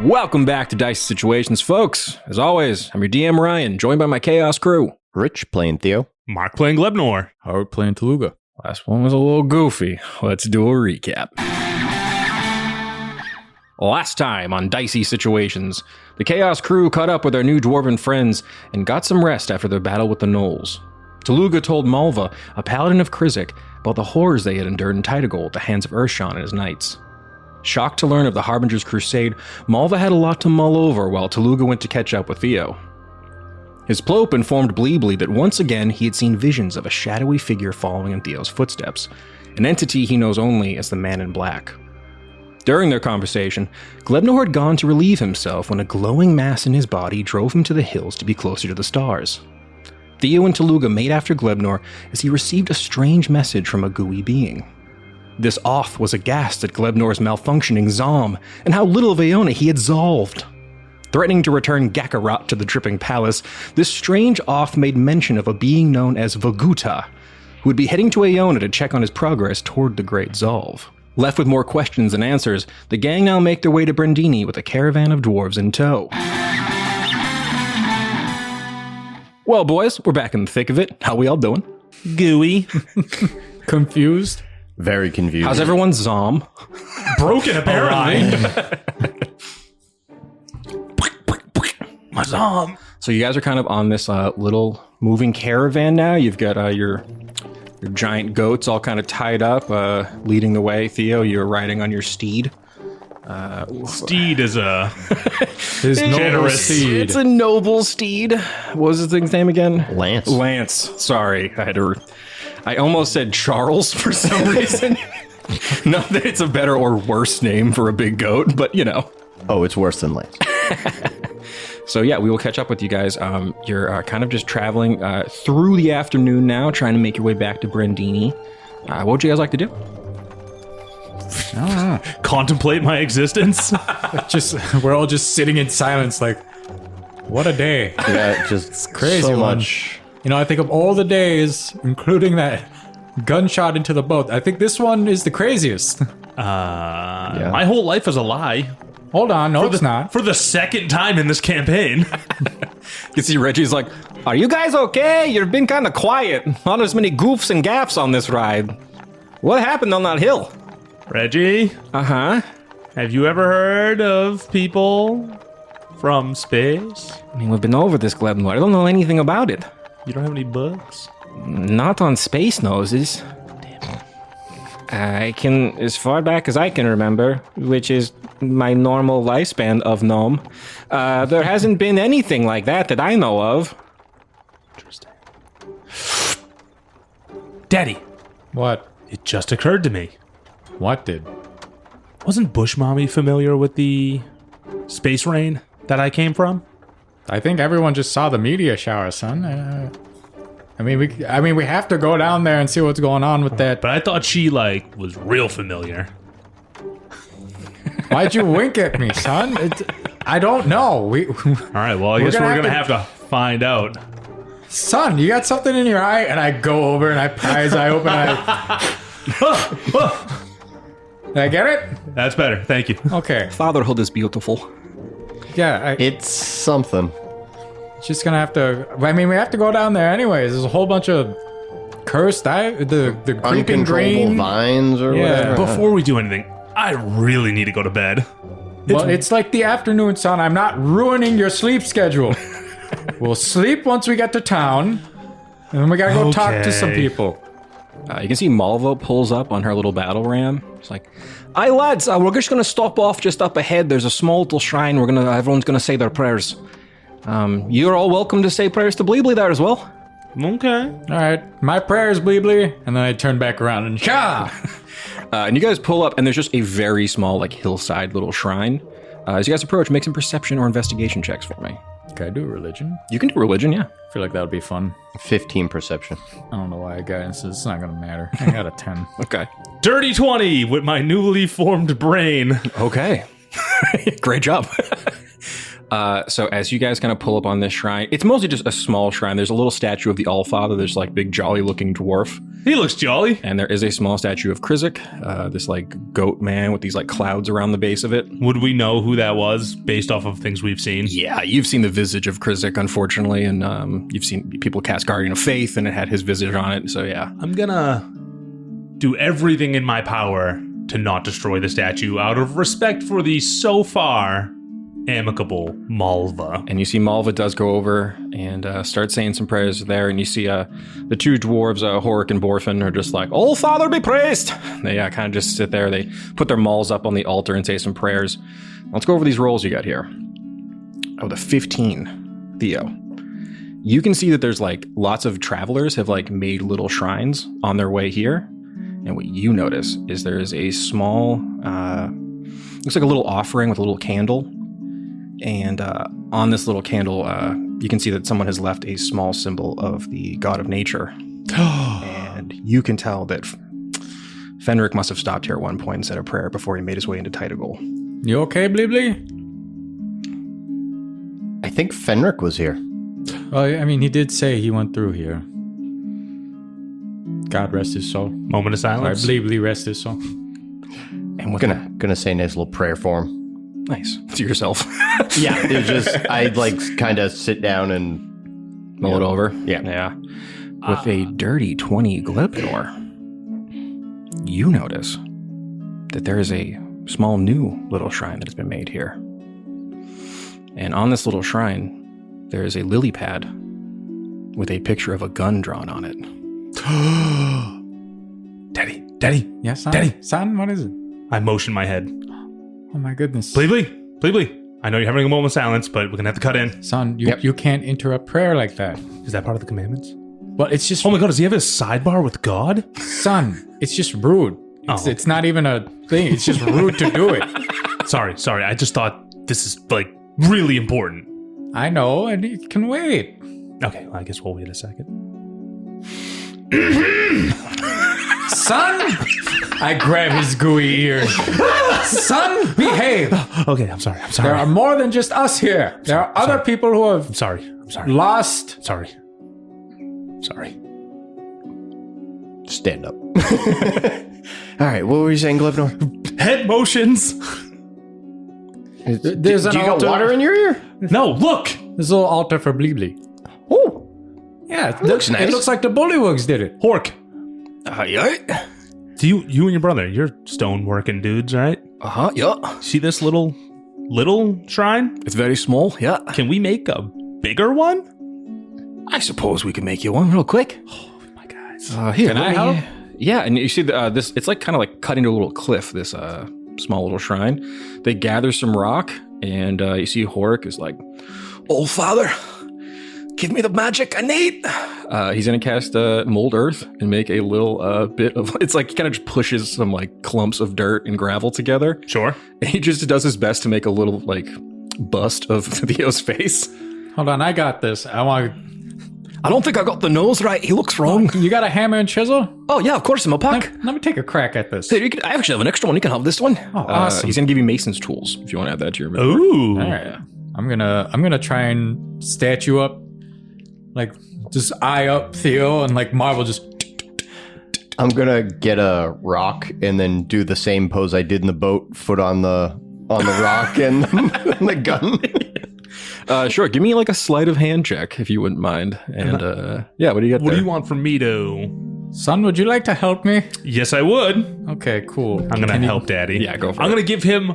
Welcome back to Dicey Situations, folks. As always, I'm your DM Ryan, joined by my Chaos crew. Rich playing Theo. Mark playing Glebnor. Harout playing Tooluuga. Last one was a little goofy. Let's do a recap. Last time on Dicey Situations, the Chaos crew caught up with their new dwarven friends and got some rest after their battle with the gnolls. Tooluuga told Malva, a paladin of Krizik, about the horrors they had endured in Tidagol at the hands of Urshan and his knights. Shocked to learn of the Harbinger's crusade, Malva had a lot to mull over while Tooluuga went to catch up with Theo. His Ploop informed Bleebly that once again he had seen visions of a shadowy figure following in Theo's footsteps, an entity he knows only as the Man in Black. During their conversation, Glebnor had gone to relieve himself when a glowing mass in his body drove him to the hills to be closer to the stars. Theo and Tooluuga made after Glebnor as he received a strange message from a gooey being. This Oth was aghast at Glebnor's malfunctioning Zom, and how little of Aona he had solved. Threatening to return Gakarat to the Dripping Palace, this strange Oth made mention of a being known as Vaguta, who would be heading to Aona to check on his progress toward the Great Zolv. Left with more questions than answers, the gang now make their way to Brendini with a caravan of dwarves in tow. Well, boys, we're back in the thick of it. How we all doing? Gooey. Confused? Very confused. How's everyone's Zom? Broken, apparently. My Zom. So you guys are kind of on this little moving caravan now. You've got your giant goats all kind of tied up, leading the way. Theo, you're riding on your steed. Steed is a His noble generous steed. It's a noble steed. What was the thing's name again? Lance. Lance. Sorry, I almost said Charles for some reason. Not that it's a better or worse name for a big goat, but you know. Oh, it's worse than Lance. So yeah, we will catch up with you guys. You're kind of just traveling through the afternoon now, trying to make your way back to Brendini. What would you guys like to do? contemplate my existence. We're all just sitting in silence like, what a day. Yeah, just Crazy so one. much. You know, I think of all the days, including that gunshot into the boat, I think this one is the craziest. My whole life is a lie. Hold on, no, it's not. For the second time in this campaign. You see Reggie's like, are you guys okay? You've been kind of quiet. Not as many goofs and gaffs on this ride. What happened on that hill? Reggie, Uh-huh. have you ever heard of people from space? I mean, we've been over this, Glebnor. I don't know anything about it. You don't have any books? Not on Space Noses. I can, as far back as I can remember, which is my normal lifespan of gnome, there hasn't been anything like that I know of. Interesting. Daddy, What? it just occurred to me. What did? Wasn't Bush Mommy familiar with the space rain that I came from? I think everyone just saw the meteor shower, son. I mean, we have to go down there and see what's going on with that. But I thought she, was real familiar. Why'd you wink at me, son? I don't know. All right, well, I guess we're going to have to find out. Son, you got something in your eye? And I go over and I pry his eye open. Did I get it? That's better. Thank you. Okay. Fatherhood is beautiful. Yeah, It's something. just gonna have to. I mean, we have to go down there anyways. There's a whole bunch of cursed, the creeping Uncontrollable green. vines or Yeah. whatever. Before we do anything, I really need to go to bed. Well, it's like the afternoon, son. I'm not ruining your sleep schedule. We'll sleep once we get to town, and then we gotta go talk to some Okay. people. You can see Malva pulls up on her little battle ram. It's like, "Aye, lads, we're just going to stop off just up ahead. There's a small little shrine. Everyone's going to say their prayers. You're all welcome to say prayers to Bleebly there as well." Okay. All right, my prayers, Bleebly. And then I turn back around and cha. And you guys pull up, and there's just a very small, hillside little shrine. As you guys approach, make some perception or investigation checks for me. Can I do religion? You can do religion, yeah. I feel like that would be fun. 15 perception. I don't know why I got it. It's not gonna matter. I got a 10. Okay. Dirty 20 with my newly formed brain. Okay. Great job. So as you guys kind of pull up on this shrine, it's mostly just a small shrine. There's a little statue of the Allfather. There's like big jolly looking dwarf. He looks jolly. And there is a small statue of Krizik, this like goat man with these like clouds around the base of it. Would we know who that was based off of things we've seen? Yeah, you've seen the visage of Krizik, unfortunately, and you've seen people cast Guardian of Faith, and it had his visage on it. So yeah, I'm gonna do everything in my power to not destroy the statue out of respect for the so far amicable Malva. and you see Malva does go over and start saying some prayers there, and you see the two dwarves, Horik and Borfin, are just like, "All Father be praised." They kind of just sit there. They put their mauls up on the altar and say some prayers. Let's go over these rolls you got here. Oh, the 15, Theo. You can see that there's like lots of travelers have like made little shrines on their way here, and what you notice is there is a small, looks like a little offering with a little candle. And on this little candle, you can see that someone has left a small symbol of the god of nature. And you can tell that Fenric must have stopped here at one point and said a prayer before he made his way into Titagol. You okay, Bleebly? I think Fenric was here. Oh, I mean, he did say he went through here. God rest his soul. Moment of Or silence. Bleebly rest his soul. And with Gonna say a nice little prayer for him. nice to yourself, Yeah, it just I'd like kind of sit down and mull it over. Yeah. With a dirty 20 Glebnor, you notice that there is a small new little shrine that has been made here. And on this little shrine, there is a lily pad with a picture of a gun drawn on it. Daddy, Yeah, son? Daddy. Son, what is it? I motion my head. Oh, my goodness. Bleebly. I know you're having a moment of silence, but we're gonna have to cut in. Son, you can't interrupt prayer like that. Is that part of the commandments? Well, it's just... Oh my god, does he have a sidebar with God? Son, it's just rude. Oh. It's not even a thing. It's just rude to do it. Sorry. I just thought this is like really important. I know, and it can wait. Okay, well, I guess we'll wait a second. Son! I grab his gooey ear. Son, behave. Okay, I'm sorry. There are more than just us here. There are other people who have I'm sorry. lost. Sorry. stand up. All right, what were you saying, Glebnor? Head motions. There's Do an you got altar. water in your ear? No, look. There's a little altar for Bleebly. Oh, Yeah, it looks nice. It looks like the Bullywugs did it. Hork. Yeah. Do you and your brother, you're stone working dudes, right? Yeah. See this little shrine? It's very small, yeah. Can we make a bigger one? I suppose we can make you one real quick. My guys. Here, Can I let me- help? Yeah, and you see this. It's like kind of like cut into a little cliff. This small little shrine. They gather some rock, and you see Horik is like, "Oh, Father, give me the magic I need." He's gonna cast mold earth and make a little bit of. It's like he kind of just pushes some like clumps of dirt and gravel together. Sure. And he just does his best to make a little like bust of Theo's face. Hold on, I got this. I don't think I got the nose right. He looks wrong. You got a hammer and chisel? Oh yeah, of course, in my pack. Let me take a crack at this. Hey, I actually have an extra one. You can have this one. Oh, awesome. He's gonna give you Mason's tools if you want to add that to your inventory. Ooh. All right. I'm gonna try and statue up, like just eye up Theo, and like Marvel just. I'm gonna get a rock and then do the same pose I did in the boat, foot on the rock and the gun. Sure, give me like a sleight of hand check if you wouldn't mind. And yeah, what do you got What there? do you want from me to? Son, would you like to help me? Yes, I would. Okay, cool. I'm gonna help Daddy. Yeah, go for I'm it. gonna give him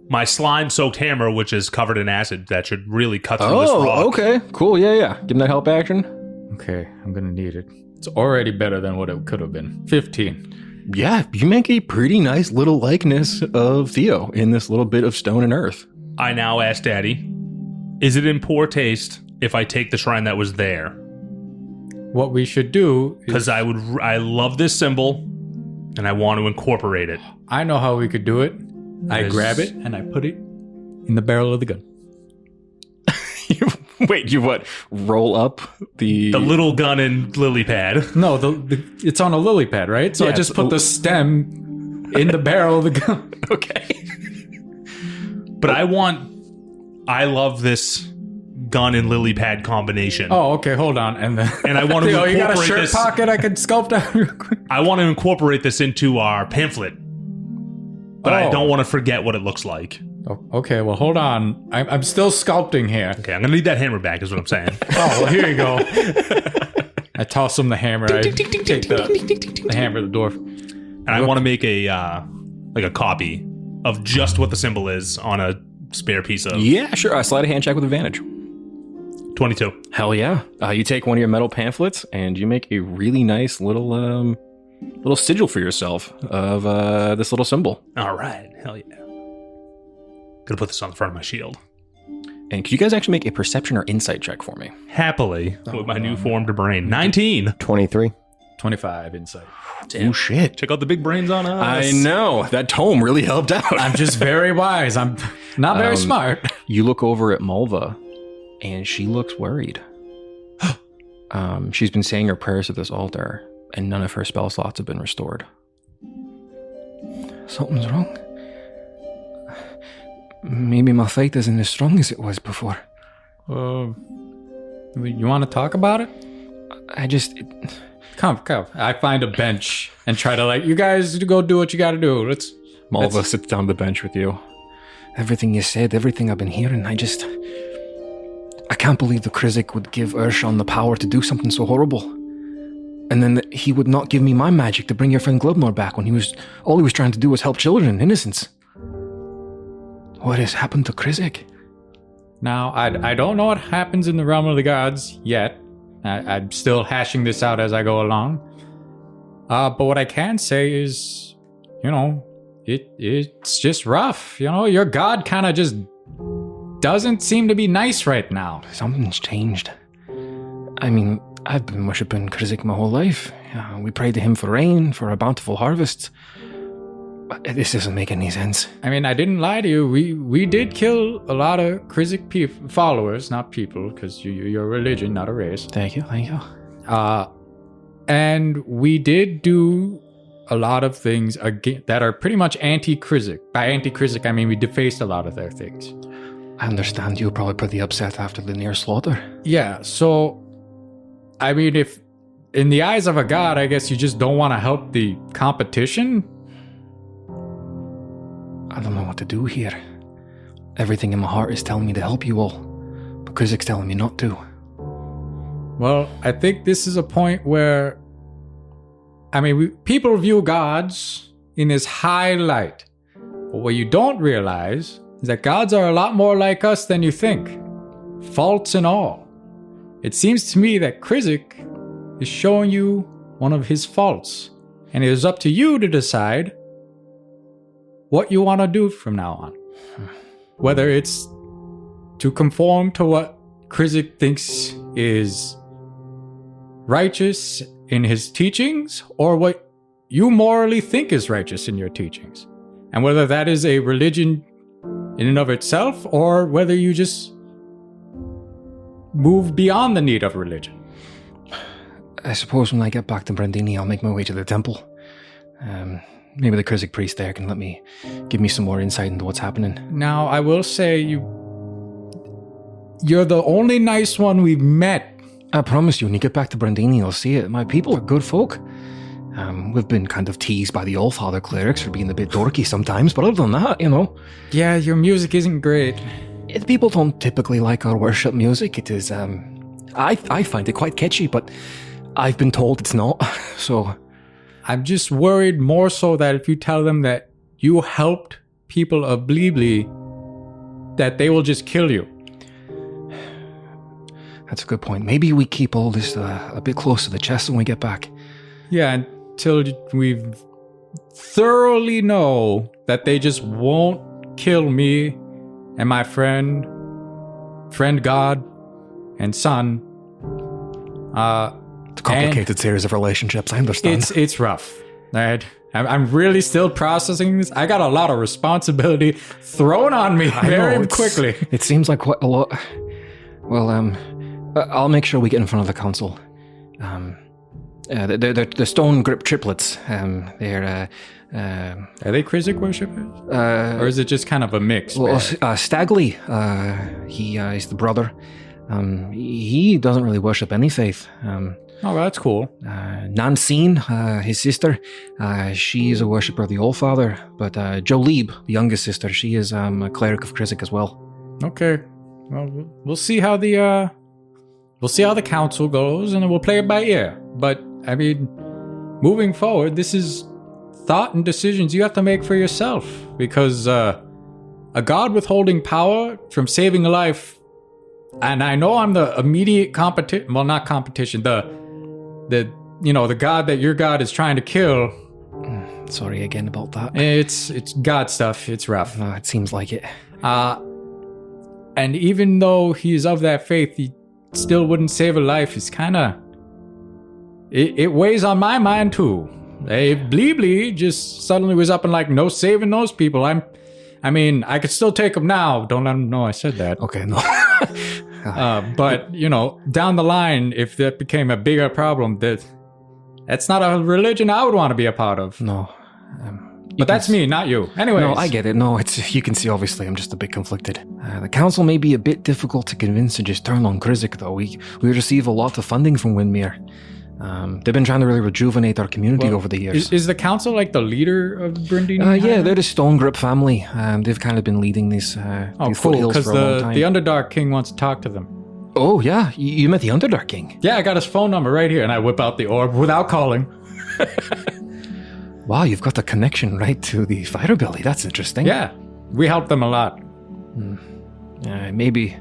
my slime-soaked hammer, which is covered in acid. That should really cut through this rock. Oh, okay, cool. Yeah. Give him that help action. Okay, I'm gonna need it. It's already better than what it could have been. 15. Yeah, you make a pretty nice little likeness of Theo in this little bit of stone and earth. I now ask Daddy, is it in poor taste if I take the shrine that was there? What we should do is, Because I love this symbol, and I want to incorporate it. I know how we could do it. I Yes. grab it and I put it in the barrel of the gun. Wait, you what? Roll up the... The little gun and lily pad. No, it's on a lily pad, right? So I Yeah, just it's put the stem in the barrel of the gun. Okay. But I want I love this gun and lily pad combination. Oh, okay, hold on. And then And I want to Theo, you got a incorporate shirt this. pocket I could sculpt out real quick? I want to incorporate this into our pamphlet, but I Oh. don't want to forget what it looks like. Oh, okay, well, hold on. I'm still sculpting here. Okay, I'm gonna need that hammer back, is what I'm saying. Oh, well, here you go. I toss him the hammer. I take the hammer to the door. And I want to make a like a copy of just what the symbol is on a spare piece of Yeah, sure. Slide a hand check with advantage. 22. Hell yeah. You take one of your metal pamphlets and you make a really nice little sigil for yourself of this little symbol. All right, hell yeah. Gonna put this on the front of my shield. And could you guys actually make a perception or insight check for me? Happily, with my new formed brain. 19. 23. 25 insight. Oh, shit. Check out the big brains on us. I know. That tome really helped out. I'm just very wise. I'm not very smart. You look over at Malva, and she looks worried. She's been saying her prayers at this altar, and none of her spell slots have been restored. Something's wrong. Maybe my faith isn't as strong as it was before. You want to talk about it? I just... Come. I find a bench and try to you guys go do what you got to do. Malva sits down on the bench with you. Everything you said, everything I've been hearing, I can't believe the Krizik would give Urshan the power to do something so horrible. And then that he would not give me my magic to bring your friend Glebnor back when all he was trying to do was help children, innocents. What has happened to Krizik? Now, I don't know what happens in the realm of the gods yet. I'm still hashing this out as I go along. But what I can say is, it's just rough. Your god kind of just doesn't seem to be nice right now. Something's changed. I mean, I've been worshipping Krizik my whole life. We prayed to him for rain, for a bountiful harvest. But this doesn't make any sense. I mean, I didn't lie to you. We did kill a lot of Krizik followers, not people, because you're a religion, not a race. Thank you. And we did do a lot of things that are pretty much anti-Krizik. By anti-Krizik, I mean we defaced a lot of their things. I understand you were probably pretty upset after the near slaughter. Yeah, so, I mean, if in the eyes of a god, I guess you just don't want to help the competition. I don't know what to do here. Everything in my heart is telling me to help you all, but Krizik's telling me not to. Well, I think this is a point where, I mean, people view gods in this high light. But what you don't realize is that gods are a lot more like us than you think. Faults and all. It seems to me that Krizik is showing you one of his faults. And it is up to you to decide what you want to do from now on. Whether it's to conform to what Krizik thinks is righteous in his teachings, or what you morally think is righteous in your teachings. And whether that is a religion in and of itself, or whether you just move beyond the need of religion. I suppose when I get back to Brendini, I'll make my way to the temple. Maybe the Krizik priest there can give me some more insight into what's happening. Now, I will say you're the only nice one we've met. I promise you, when you get back to Brendini, you'll see it. My people are good folk. We've been kind of teased by the Allfather clerics for being a bit dorky sometimes, but other than that, Yeah, your music isn't great. People don't typically like our worship music. It is, I find it quite catchy, but I've been told it's not, so... I'm just worried more so that if you tell them that you helped people of Bleeblee, that they will just kill you. That's a good point. Maybe we keep all this a bit close to the chest when we get back. Yeah, until we thoroughly know that they just won't kill me and my friend God, and son. It's a complicated series of relationships, I understand. It's rough. Right? I'm really still processing this. I got a lot of responsibility thrown on me very quickly. It seems like quite a lot. Well, I'll make sure we get in front of the council. They're stone grip triplets. They're Are they Krizik worshippers? Or is it just kind of a mix? Stagley. He's the brother. He doesn't really worship any faith. Oh, that's cool. Nancine, his sister, she's a worshipper of the All Father. But Jolib, the youngest sister, she is a cleric of Krizik as well. Okay. Well, we'll see how the council goes, and then we'll play it by ear. But I mean, moving forward, this is thought and decisions you have to make for yourself, because a god withholding power from saving a life, and I know I'm the immediate competition. Well, not competition. The god that your god is trying to kill. Sorry again about that. It's god stuff. It's rough. It seems like it. And even though he's of that faith, he still wouldn't save a life. It's kind of... It weighs on my mind, too. Hey, Bleebly just suddenly was up and like, no saving those people. I could still take them now. Don't let them know I said that. Okay, no. But, down the line, if that became a bigger problem, that's not a religion I would want to be a part of. No. But that's me, not you. Anyways. No, I get it. No, you can see, obviously, I'm just a bit conflicted. The council may be a bit difficult to convince to just turn on Krizik, though. We receive a lot of funding from Windmere. They've been trying to really rejuvenate our community over the years. Is the council like the leader of Brendini? Yeah, they're the Stone Grip family. They've kind of been leading these foothills for a long time. The Underdark King wants to talk to them. Oh, yeah? You met the Underdark King? Yeah, I got his phone number right here, and I whip out the orb without calling. Wow, you've got the connection right to the fighter belly. That's interesting. Yeah, we helped them a lot. Maybe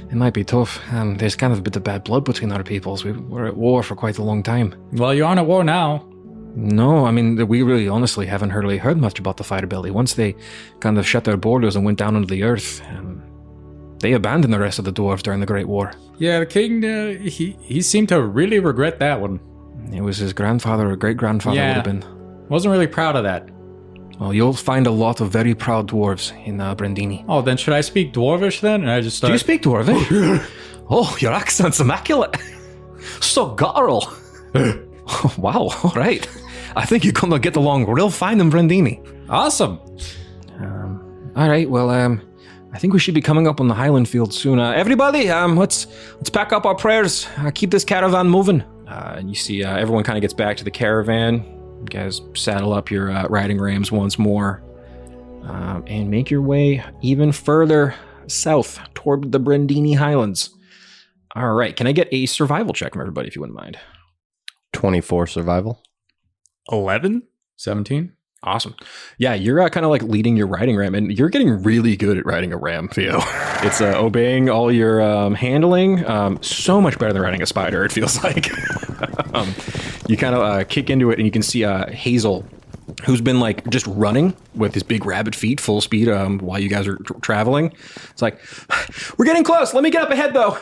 it might be tough. There's kind of a bit of bad blood between our peoples. We were at war for quite a long time. Well, you aren't at war now. No, I mean, we really honestly haven't really heard much about the fighter belly. Once they kind of shut their borders and went down into the earth, they abandoned the rest of the dwarves during the Great War. Yeah, the king, he seemed to really regret that one. It was his grandfather or great-grandfather would have been. Wasn't really proud of that. Well, you'll find a lot of very proud dwarves in Brendini. Oh, then should I speak Dwarvish then? And I just start... Do you speak Dwarvish? Oh, your accent's immaculate. So guttural. Oh, wow, all right. I think you're going to get along real fine in Brendini. Awesome. All right, well, I think we should be coming up on the Highland Field soon. Everybody, let's pack up our prayers. Keep this caravan moving. And you see everyone kind of gets back to the caravan. You guys saddle up your riding rams once more and make your way even further south toward the Brendini Highlands. All right, can I get a survival check from everybody if you wouldn't mind? 24 survival. 11? 17? Awesome. Yeah, you're kind of like leading your riding ram, and you're getting really good at riding a ram, Theo. It's obeying all your handling. So much better than riding a spider, it feels like. You kind of kick into it, and you can see Hazel, who's been like just running with his big rabbit feet full speed while you guys are traveling. It's like, we're getting close. Let me get up ahead, though.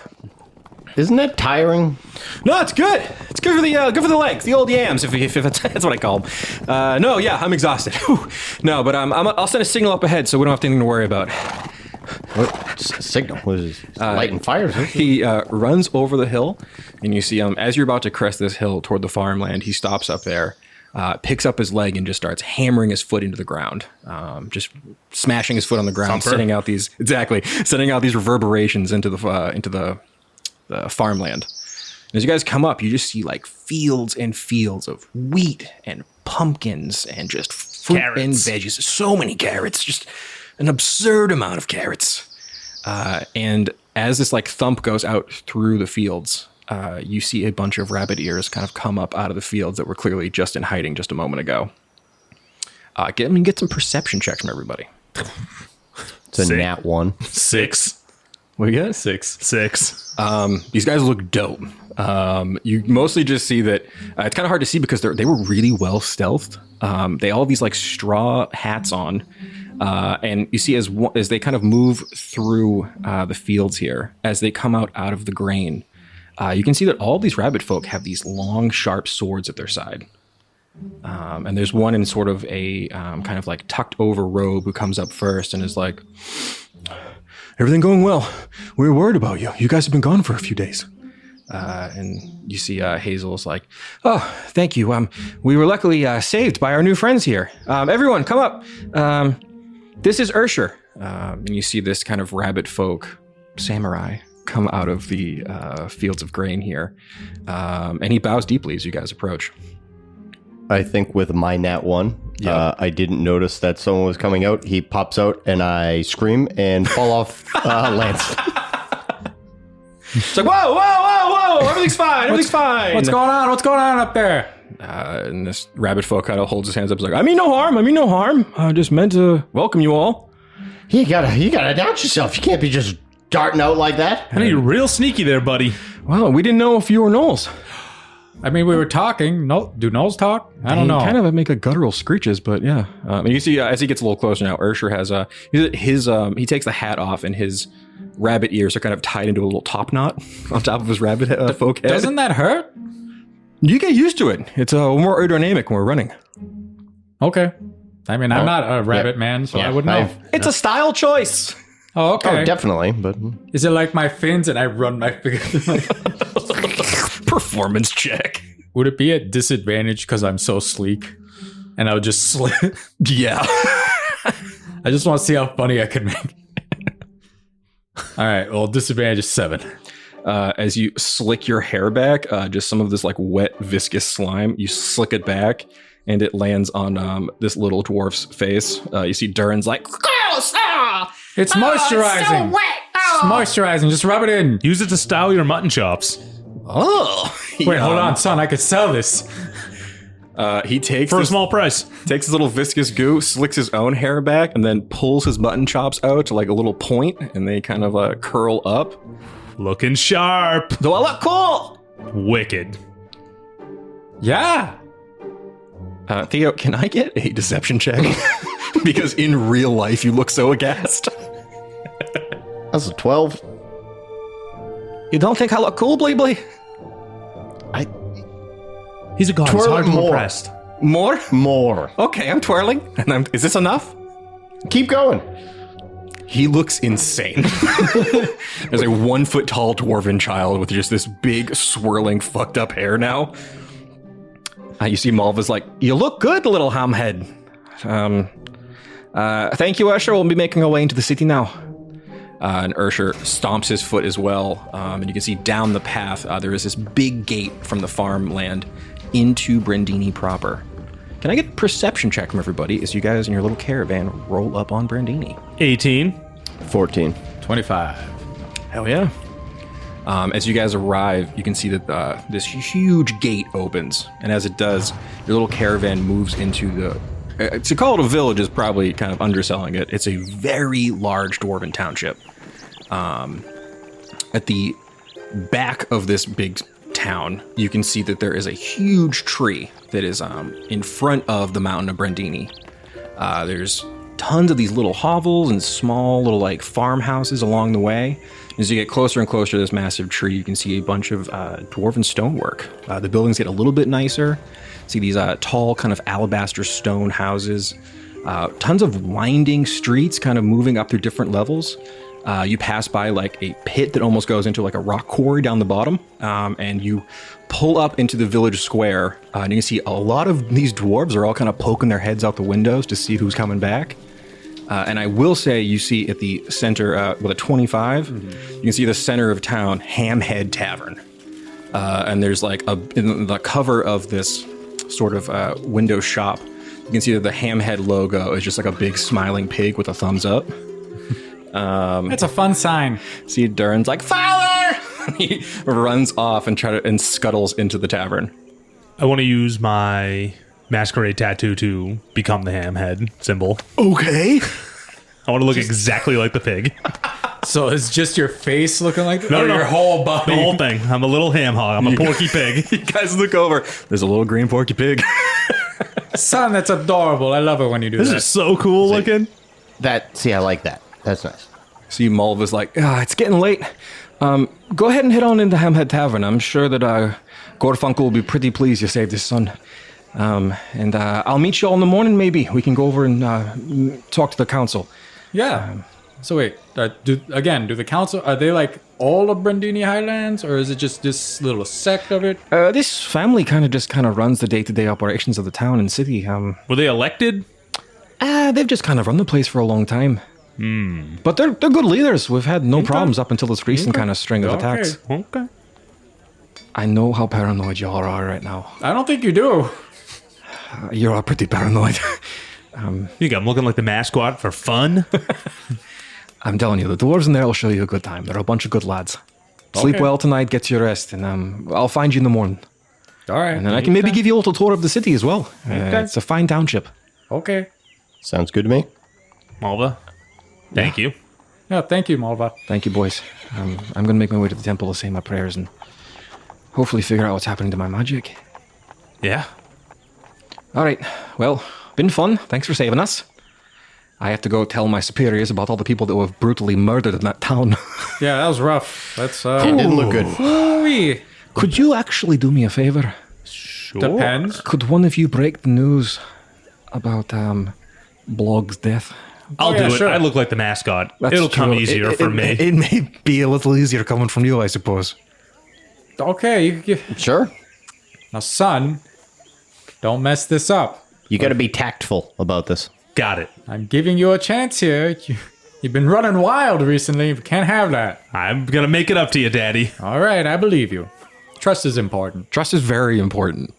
Isn't that tiring? No, it's good. It's good for the legs, the old yams, if that's what I call them. No, yeah, I'm exhausted. Whew. No, but I'll send a signal up ahead so we don't have anything to worry about. What signal? What is this? Lighting fires? He runs over the hill, and you see as you're about to crest this hill toward the farmland, he stops up there, picks up his leg, and just starts hammering his foot into the ground, just smashing his foot on the ground, sending out these reverberations into the farmland. And as you guys come up, you just see like fields and fields of wheat and pumpkins and just fruit and veggies. So many carrots, just an absurd amount of carrots. And as this like thump goes out through the fields, you see a bunch of rabbit ears kind of come up out of the fields that were clearly just in hiding just a moment ago. Get some perception checks from everybody. It's a nat 1. 6. What you got? 6. These guys look dope. You mostly just see that it's kind of hard to see because they were really well stealthed. They all have these like straw hats on, and you see as they kind of move through the fields here, as they come out of the grain, you can see that all these rabbit folk have these long, sharp swords at their side. And there's one in sort of a kind of like tucked over robe who comes up first and is like, "Everything going well? We were worried about you. You guys have been gone for a few days." And you see Hazel's like, oh, thank you. We were luckily saved by our new friends here. Everyone, come up. This is Ursher. And you see this kind of rabbit folk samurai come out of the fields of grain here. And he bows deeply as you guys approach. I think with my nat 1, I didn't notice that someone was coming out. He pops out and I scream and fall off Lance. It's like, whoa, everything's fine, fine. What's going on? What's going on up there? And this rabbit folk kind of holds his hands up. He's like, I mean no harm. I just meant to welcome you all. You gotta announce yourself. You can't be just darting out like that. I know you're real sneaky there, buddy. Well, we didn't know if you were Knowles. I mean, we were talking. No, do Knowles talk? I don't know. Kind of make a guttural screeches, but yeah. And you see, as he gets a little closer now, Ursher has he takes the hat off and his rabbit ears are kind of tied into a little top knot on top of his rabbit folk head. Doesn't that hurt? You get used to it. It's more aerodynamic when we're running. Okay. I mean, I'm not a rabbit man, so I wouldn't know. It's a style choice. Oh, okay. Oh, definitely, but... Is it like my fins and I run my fingers? Performance check. Would it be at disadvantage because I'm so sleek? And I would just slip? Yeah. I just want to see how funny I can make. All right, well, disadvantage is 7. As you slick your hair back, just some of this like wet, viscous slime, you slick it back, and it lands on this little dwarf's face. You see Durin's like, gross! It's moisturizing. It's so wet. It's moisturizing. Just rub it in. Use it to style your mutton chops. Oh. Wait, hold on, son. I could sell this. He takes For a small price. Takes his little viscous goo, slicks his own hair back, and then pulls his mutton chops out to like a little point, and they kind of curl up. Looking sharp. Do I look cool? Wicked. Yeah. Theo, can I get a deception check? Because in real life, you look so aghast. That's a 12. You don't think I look cool, Bleebly? He's a god. He's hard to impress. More? Okay, I'm twirling. And is this enough? Keep going. He looks insane. There's a 1 foot tall dwarven child with just this big, swirling, fucked up hair now. You see Malva's like, you look good, little hamhead. Thank you, Ursher. We'll be making our way into the city now. And Ursher stomps his foot as well. And you can see down the path, there is this big gate from the farmland into Brendini proper. Can I get a perception check from everybody as you guys in your little caravan roll up on Brendini? 18. 14. 25. Hell yeah. As you guys arrive, you can see that this huge gate opens. And as it does, your little caravan moves into the... to call it a village is probably kind of underselling it. It's a very large dwarven township. At the back of this big town, you can see that there is a huge tree that is in front of the mountain of Brendini. There's tons of these little hovels and small little like farmhouses along the way. As you get closer and closer to this massive tree, you can see a bunch of dwarven stonework. The buildings get a little bit nicer. See these tall kind of alabaster stone houses. Tons of winding streets kind of moving up through different levels. You pass by like a pit that almost goes into like a rock quarry down the bottom. And you pull up into the village square. And you can see a lot of these dwarves are all kind of poking their heads out the windows to see who's coming back. And I will say you see at the center, with a 25, you can see the center of town, Hamhead Tavern. And there's like in the cover of this sort of window shop, you can see that the Hamhead logo is just like a big smiling pig with a thumbs up. That's a fun sign. See Durin's like, Father! He runs off and scuttles into the tavern. I want to use my masquerade tattoo to become the Hamhead symbol. Okay. I want to look exactly like the pig. So it's just your face looking like that? No, or no, your whole body? The whole thing. I'm a little ham hog. I'm a porky pig. You guys look over. There's a little green porky pig. Son, that's adorable. I love it when you do This that. is so cool looking. I like that. That's nice. See, Malva's like, it's getting late. Go ahead and head on into Hamhead Tavern. I'm sure that Gorfunkel will be pretty pleased you saved his son. And I'll meet you all in the morning, maybe. We can go over and talk to the council. Yeah. So wait, do the council, are they like all of Brendini Highlands, or is it just this little sect of it? This family kind of runs the day-to-day operations of the town and city. Were they elected? They've just kind of run the place for a long time. But they're good leaders. We've had no problems up until this recent kind of string of attacks. Okay. I know how paranoid y'all are right now. I don't think you do. You're all pretty paranoid. You got 'em looking like the mascot for fun? I'm telling you, the dwarves in there will show you a good time. They're a bunch of good lads. Sleep well tonight, get your rest, and I'll find you in the morning. All right. And then I can maybe give you a little tour of the city as well. It's a fine township. Okay. Sounds good to me. Malva, thank you. Yeah, thank you, Malva. Thank you, boys. I'm going to make my way to the temple to say my prayers and hopefully figure out what's happening to my magic. Yeah. All right. Well, been fun. Thanks for saving us. I have to go tell my superiors about all the people that were brutally murdered in that town. Yeah, that was rough. That's It didn't look good. ooh-wee. Could you actually do me a favor? Sure. Depends. Could one of you break the news about Blog's death? I'll yeah, do it. sure. I look like the mascot. That's It'll come true. easier for me. It may be a little easier coming from you, I suppose. Okay, you can give... Sure. Now, son, don't mess this up. You got to be tactful about this. Got it. I'm giving you a chance here. You've been running wild recently. We can't have that. I'm going to make it up to you, Daddy. All right, I believe you. Trust is important. Trust is very important.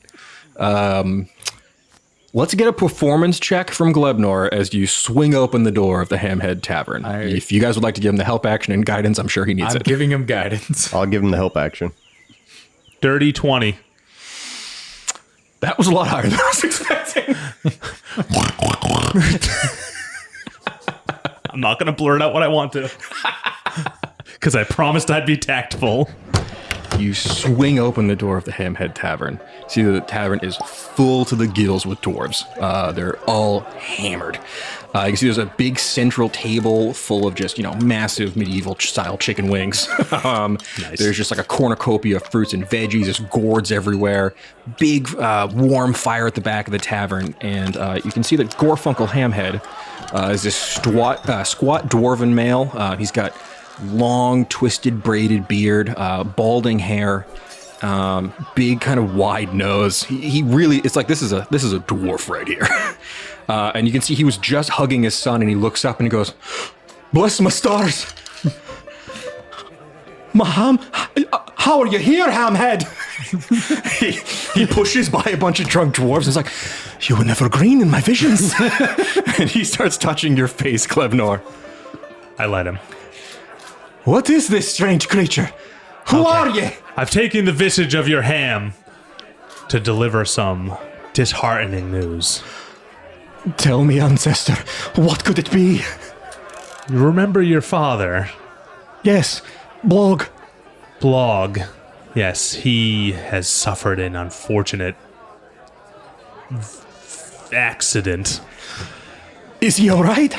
Let's get a performance check from Glebnor as you swing open the door of the Hamhead Tavern. If you guys would like to give him the help action and guidance, I'm sure he needs I'm it. giving him guidance. I'll give him the help action. Dirty 20. That was a lot higher than I was expecting. I'm not going to blurt out what I want to. Because I promised I'd be tactful. You swing open the door of the Hamhead Tavern. See, the tavern is full to the gills with dwarves. They're all hammered. You can see there's a big central table full of just, massive medieval-style chicken wings. Nice. There's just like a cornucopia of fruits and veggies. There's gourds everywhere. Big, warm fire at the back of the tavern. And you can see that Gorfunkel Hamhead is this squat dwarven male. He's got long, twisted, braided beard, balding hair, big, kind of wide nose. He really, it's like this is a dwarf right here. And you can see he was just hugging his son, and he looks up and he goes, "Bless my stars, Maham, how are you here, Hamhead?" he pushes by a bunch of drunk dwarves and is like, "You were never green in my visions." And he starts touching your face, Glebnor. I let him. "What is this strange creature? Who are you?" I've taken the visage of your ham to deliver some disheartening news. "Tell me, ancestor, what could it be?" You remember your father, "Yes, Blog." Blog. Yes, he has suffered an unfortunate accident. "Is he all right?"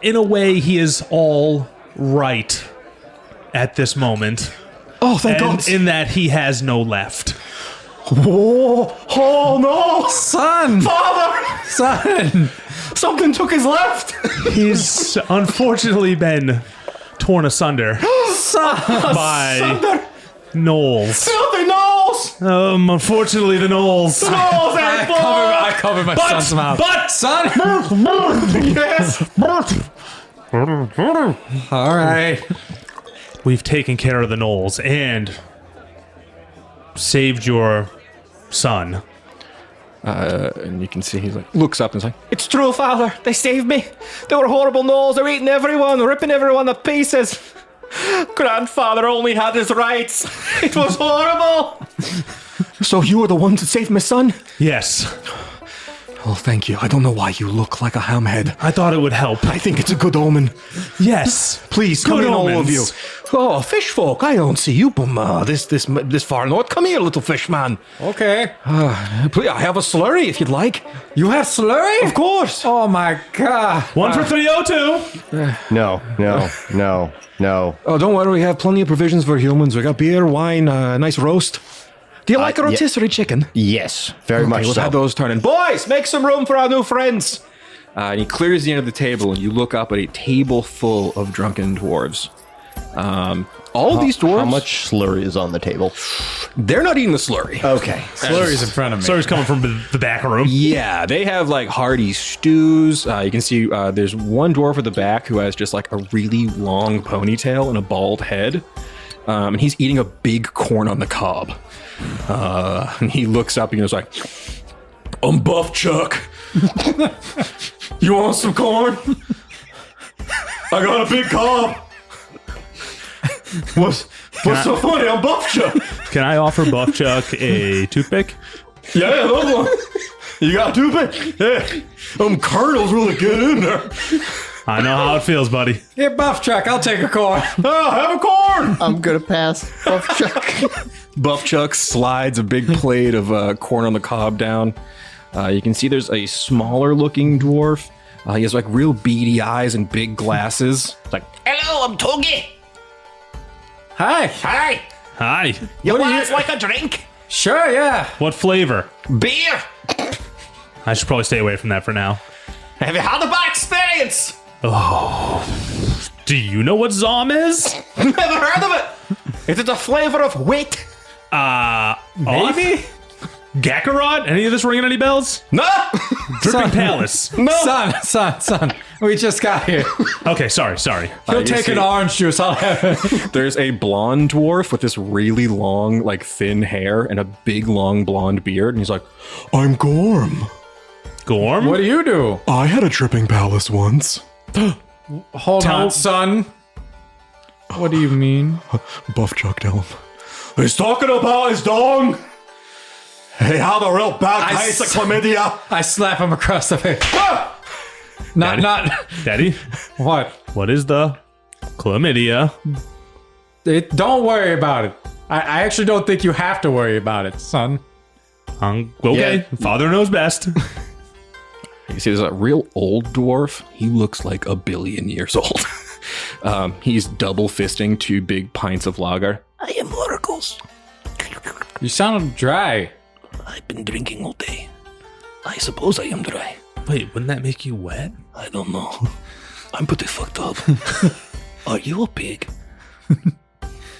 In a way, he is all right at this moment. "Oh, thank And God." in that he has no left. Oh no! Son! Father! Son! Something took his left! He's unfortunately been torn asunder by Thunder! gnolls. Not the nose! Unfortunately, the gnolls. The nose ain't full! I covered my son's mouth. But Son! Yes! All right. we've taken care of the gnolls and saved your son. And you can see he looks up and is like, "It's true, Father. They saved me. They were horrible gnolls. They're eating everyone, ripping everyone to pieces. Grandfather only had his rights. It was horrible." "So you were the ones that saved my son?" Yes, "Oh, thank you. I don't know why you look like a hamhead. I thought it would help. I think it's a good omen. Yes. Please, come Good in, all of omens. you." "Oh, fish folk, I don't see you from this far north. Come here, little fish man. Okay. Please, I have a slurry if you'd like." You have slurry? "Of course." Oh my God. One for 302. No. "Oh, don't worry. We have plenty of provisions for humans. We got beer, wine, a nice roast. Do you like a yeah. rotisserie chicken?" Yes, very much We'll so. have those turning. Boys, make some room for our new friends. And he clears the end of the table, and you look up at a table full of drunken dwarves. All of these dwarves... How much slurry is on the table? They're not eating the slurry. Okay. Slurry's in front of me. Slurry's coming from the back room. Yeah, they have like hearty stews. You can see there's one dwarf at the back who has just like a really long ponytail and a bald head. And he's eating a big corn on the cob. And he looks up and he's like, I'm Buff Chuck. You want some corn? I got a big cob. What's so funny? I'm Buff Chuck. Can I offer Buff Chuck a toothpick? Yeah, those one. You got a toothpick? Yeah. Kernels really get in there. I know how it feels, buddy. Here, Buff Chuck, I'll take a corn. Oh, have a corn. I'm gonna pass. Buff Chuck. Buff Chuck slides a big plate of corn on the cob down. You can see there's a smaller looking dwarf. He has like real beady eyes and big glasses. It's like, hello, I'm Togi. Hi. Hi. Hi. You guys like a drink? Sure, yeah. What flavor? Beer. I should probably stay away from that for now. Have you had a bad experience? Do you know what Zom is? Never heard of it. Is it the flavor of wheat? Maybe? Gakarot? Any of this ringing any bells? No. Dripping Palace. No. Son. We just got here. Okay, sorry. He'll you take see- an orange juice. I'll have it. There's a blonde dwarf with this really long, like thin hair and a big, long blonde beard, and he's like, I'm Gorm. Gorm? What do you do? I had a dripping palace once. Hold on, son. What do you mean? Buff Chuck, tell him. He's talking about his dong. He had a real bad case of chlamydia. I slap him across the face. Ah! Not. Daddy, What? what is the chlamydia? Don't worry about it. I actually don't think you have to worry about it, son. Okay, father knows best. You see, there's a real old dwarf. He looks like 1 billion years old. He's double fisting 2 big pints of lager. I am oracles. You sound dry. I've been drinking all day. I suppose I am dry. Wait, wouldn't that make you wet? I don't know. I'm pretty fucked up. Are you a pig?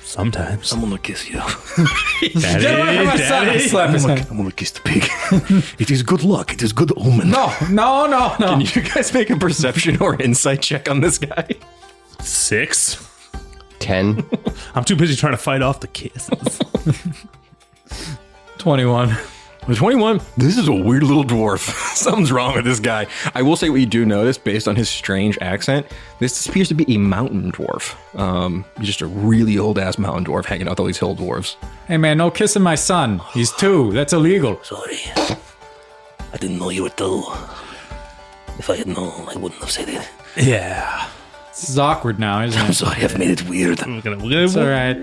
Sometimes. I'm gonna kiss you. Daddy, Get away from my son. I slap his hand. I'm gonna kiss the pig. It is good luck. It is good omen. No. Can you guys make a perception or insight check on this guy? 6. 10. I'm too busy trying to fight off the kisses. 21. With 21, this is a weird little dwarf. Something's wrong with this guy. I will say what you do notice, based on his strange accent, this appears to be a mountain dwarf. He's just a really old-ass mountain dwarf hanging out with all these hill dwarves. Hey, man, no kissing my son. He's 2. That's illegal. Sorry. I didn't know you were 2. If I had known, I wouldn't have said it. Yeah. This is awkward now, isn't I'm it? sorry, I've made it weird. It's all right.